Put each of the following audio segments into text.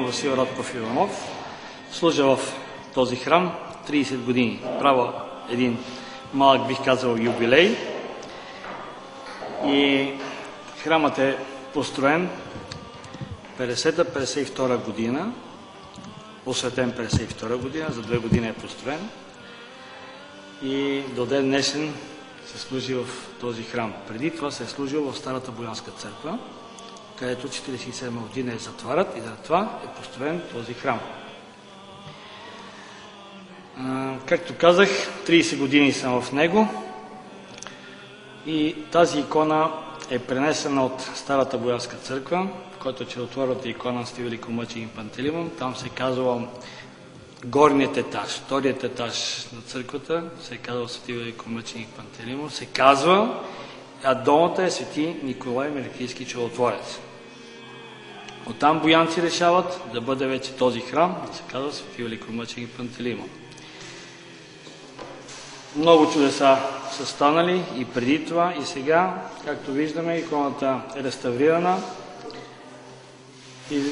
Васил Радков Иванов. Служа в този храм 30 години. Правя един малък, бих казал, юбилей. И храмът е построен 50-52 година, осветен 52 година, за 2 години е построен и до ден днешен се служи в този храм. Преди това се е служил в Старата Боянска църква, където 47 година е затварят и за това е построен този храм. Както казах, 30 години съм в него и тази икона е пренесена от Старата Боянска църква, в който чудотворната икона с великомъченик Пантелеймон. Там се казва горният етаж, вторият етаж на църквата се казва Свети великомъченик Пантелеймон, се казва, а долната е Свети Николай Мелитийски чудотворец. Оттам боянци решават да бъде вече този храм, да се казва Свети великомъченик Пантелеймон. Много чудеса са станали и преди това, и сега. Както виждаме, иконата е реставрирана и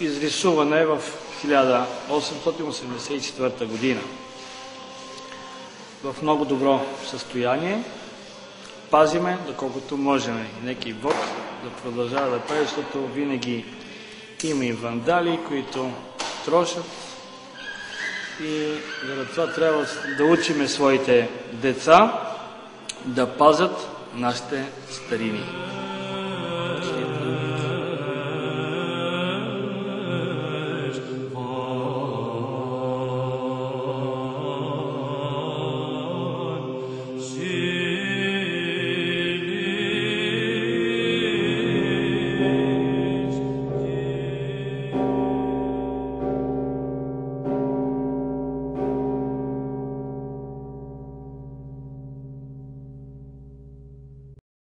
изрисувана е в 1884 година. В много добро състояние. Пазиме, доколкото можем. Нека и Бог да продължава да прави, защото винаги има и вандали, които трошат. И за това трябва да учиме своите деца да пазят нашите старини.